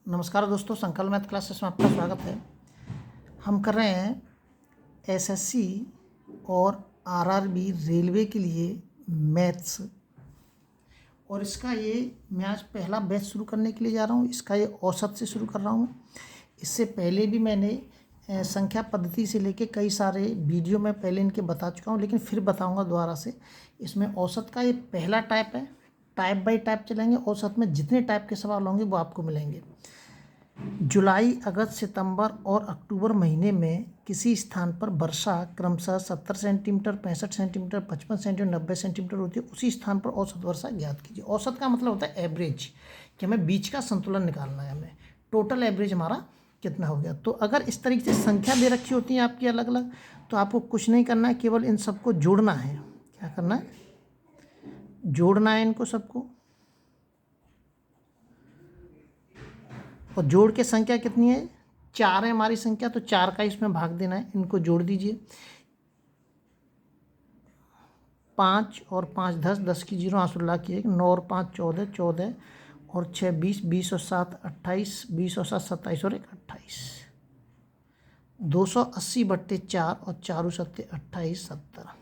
नमस्कार दोस्तों, संकल्प मैथ क्लासेस में आपका स्वागत है। हम कर रहे हैं एसएससी और आरआरबी रेलवे के लिए मैथ्स, और इसका ये मैं आज पहला बैच शुरू करने के लिए जा रहा हूँ। इसका ये औसत से शुरू कर रहा हूँ। इससे पहले भी मैंने संख्या पद्धति से लेके कई सारे वीडियो में पहले इनके बता चुका हूँ, लेकिन फिर बताऊँगा दोबारा से। इसमें औसत का ये पहला टाइप है। टाइप बाय टाइप चलेंगे। औसत में जितने टाइप के सवाल होंगे वो आपको मिलेंगे। जुलाई, अगस्त, सितंबर और अक्टूबर महीने में किसी स्थान पर वर्षा क्रमशः 70 सेंटीमीटर, 65 सेंटीमीटर, 55 सेंटीमीटर, 90 सेंटीमीटर होती है। उसी स्थान पर औसत वर्षा ज्ञात कीजिए। औसत का मतलब होता है एवरेज, कि हमें बीच का संतुलन निकालना है। हमें टोटल एवरेज हमारा कितना हो गया। तो अगर इस तरीके से संख्या दे रखी होती है आपकी अलग अलग, तो आपको कुछ नहीं करना है, केवल इन सबको जोड़ना है। क्या करना है? जोड़ना है इनको सबको। और जोड़ के संख्या कितनी है? 4 है हमारी संख्या, तो 4 का इसमें भाग देना है। इनको जोड़ दीजिए। 5 और 5 10, 10 की 0 आंसुल्ला की 1, 9 और 5 14, 14 और 6 20, 20 और 7 28, 20 और 7 27 और 1 28, 280/4 और 4 7 28, 70।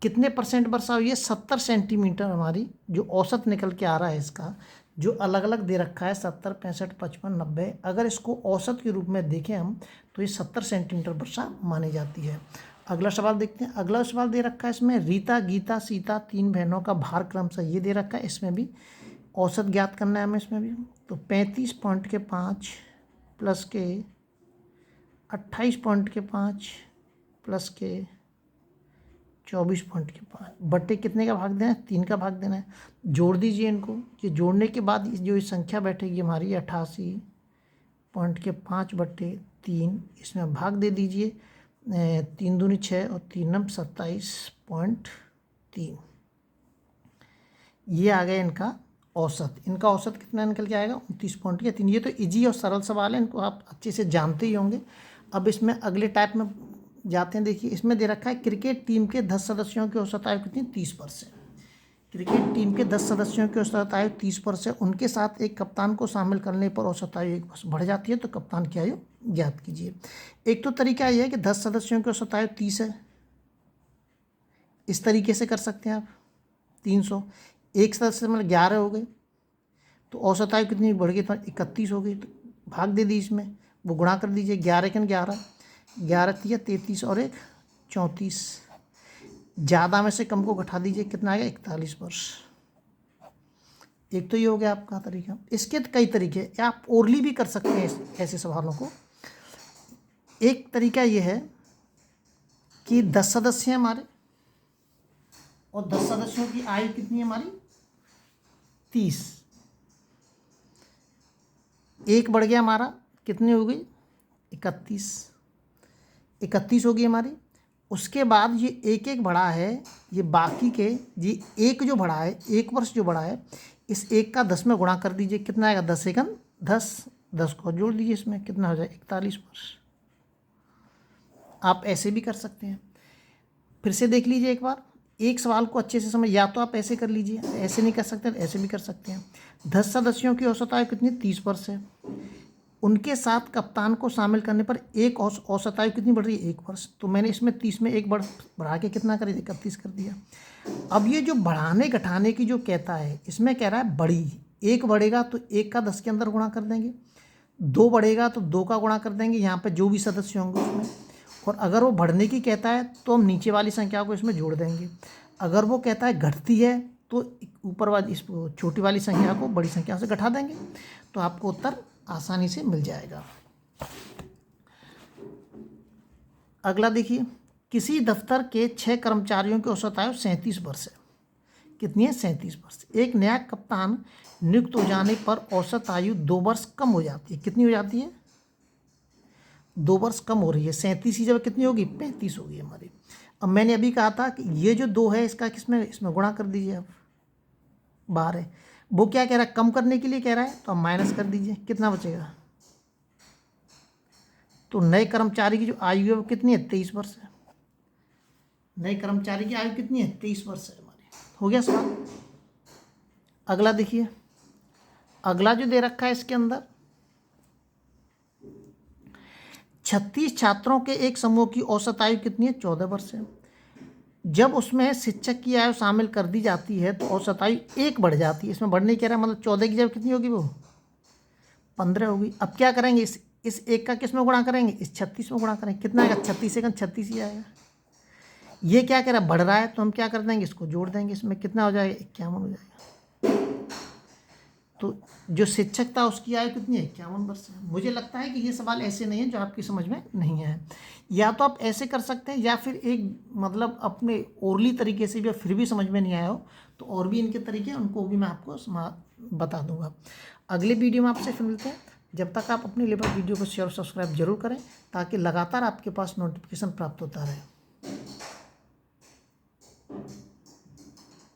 कितने परसेंट वर्षा हुई है? 70 सेंटीमीटर हमारी जो औसत निकल के आ रहा है इसका, जो अलग अलग दे रखा है 70, 65, 55, 90। अगर इसको औसत के रूप में देखें हम, तो ये 70 सेंटीमीटर वर्षा मानी जाती है। अगला सवाल देखते हैं। अगला सवाल दे रखा है इसमें, रीता, गीता, सीता 3 बहनों का भार क्रमशः ये दे रखा है। इसमें भी औसत ज्ञात करना है हमें। इसमें भी तो 35.5 प्लस के 28.5 प्लस के 24.5 बट्टे कितने का भाग देना है? 3 का भाग देना है। जोड़ दीजिए इनको। ये जोड़ने के बाद जो ये संख्या बैठेगी हमारी 88.5/3, इसमें भाग दे दीजिए। 3 दूनी 6 और 3 नम 27.3। ये आ गया इनका औसत। इनका औसत कितना निकल के आएगा? 29.3। ये तो इजी और सरल सवाल है, इनको आप अच्छे से जानते ही होंगे। अब इसमें अगले टाइप में जाते हैं। देखिए, इसमें दे रखा है क्रिकेट टीम के 10 सदस्यों की औसत आयु कितनी? 30%। क्रिकेट टीम के 10 सदस्यों की औसत आयु 30%। उनके साथ एक कप्तान को शामिल करने पर औसत आयु 1 वर्ष बढ़ जाती है। तो कप्तान की आयु ज्ञात कीजिए। एक तो तरीका यह है कि 10 सदस्यों की औसत आयु 30 है, इस तरीके से कर सकते हैं आप। 300 एक सदस्य मतलब 11 हो गए, तो औसत आयु कितनी बढ़ गई? तो 31 हो गई। तो भाग दे दी इसमें, वो गुणा कर दीजिए। 11 के 11, 11 तिया 33 और 1 34। ज़्यादा में से कम को घटा दीजिए, कितना आएगा? 41 वर्ष। एक तो ये हो गया आपका तरीका। इसके कई तरीके, आप ओरली भी कर सकते हैं ऐसे सवालों को। एक तरीका ये है कि 10 सदस्य हैं हमारे, और 10 सदस्यों की आयु कितनी है हमारी? 30। एक बढ़ गया हमारा, कितनी हो गई? 31। 31 हो गई हमारी। उसके बाद ये एक एक बढ़ा है, ये बाकी के ये एक जो बढ़ा है, 1 वर्ष जो बढ़ा है, इस 1 का 10 में गुणा कर दीजिए। कितना आएगा? 10 एकम 10, 10 को जोड़ दीजिए इसमें, कितना हो जाए? 41 वर्ष। आप ऐसे भी कर सकते हैं। फिर से देख लीजिए एक बार, एक सवाल को अच्छे से समझ। या तो आप ऐसे कर लीजिए, ऐसे नहीं कर सकते, ऐसे भी कर सकते हैं। 10 सदस्यों की औसत आयु कितनी? 30 वर्ष है। उनके साथ कप्तान को शामिल करने पर एक औसत आयु कितनी बढ़ रही है? 1 वर्ष। तो मैंने इसमें 30 में 1 बढ़ा के कितना कर दिया? 31 कर दिया। अब ये जो बढ़ाने घटाने की जो कहता है, इसमें कह रहा है बड़ी। 1 बढ़ेगा तो 1 का 10 के अंदर गुणा कर देंगे। 2 बढ़ेगा तो 2 का गुणा कर देंगे, यहाँ पे जो भी सदस्य होंगे उसमें। और अगर वो बढ़ने की कहता है तो हम नीचे वाली संख्या को इसमें जोड़ देंगे। अगर वो कहता है घटती है तो ऊपर वाली इस छोटी वाली संख्या को बड़ी संख्या से घटा देंगे। तो आपको उत्तर आसानी से मिल जाएगा। अगला देखिए, किसी दफ्तर के 6 कर्मचारियों की औसत आयु 37 वर्ष है। कितनी है? 37 वर्ष। एक नया कप्तान नियुक्त हो जाने पर औसत आयु 2 वर्ष कम हो जाती है। कितनी हो जाती है? 2 वर्ष कम हो रही है। 37 की जगह कितनी होगी? 35 होगी हमारी। अब मैंने अभी कहा था कि ये जो 2 है, इसका किसमें? इसमें गुणा कर दीजिए आप। बाहर है। वो क्या कह रहा है? कम करने के लिए कह रहा है, तो आप माइनस कर दीजिए। कितना बचेगा? तो नए कर्मचारी की जो आयु है वो कितनी है? 23 वर्ष है। नए कर्मचारी की आयु कितनी है? 23 वर्ष है हमारी। हो गया सवाल। अगला देखिए, अगला जो दे रखा है इसके अंदर 36 छात्रों के एक समूह की औसत आयु कितनी है? 14 वर्ष है। जब उसमें शिक्षक की आयु शामिल कर दी जाती है तो औसत आयु 1 बढ़ जाती है। इसमें बढ़ने क्या रहा, मतलब 14 की जगह कितनी होगी वो? 15 होगी। अब क्या करेंगे, इस 1 का किस में गुणा करेंगे? इस 36 में गुणा करेंगे। कितना आएगा? 36 सेकंड 36 ही आएगा। ये क्या कह रहा है? बढ़ रहा है, तो हम क्या कर देंगे? इसको जोड़ देंगे। इसमें कितना हो जाएगा? 51 हो जाएगा। तो जो शिक्षक था उसकी आयु कितनी है? 51 वर्ष है। मुझे लगता है कि ये सवाल ऐसे नहीं है जो आपकी समझ में नहीं है। या तो आप ऐसे कर सकते हैं, या फिर एक मतलब अपने ओरली तरीके से भी फिर भी समझ में नहीं आया हो तो और भी इनके तरीके हैं, उनको भी मैं आपको बता दूंगा। अगले वीडियो में आपसे फिर मिलते हैं। जब तक आप अपने लेवल वीडियो को शेयर और सब्सक्राइब जरूर करें ताकि लगातार आपके पास नोटिफिकेशन प्राप्त होता रहे।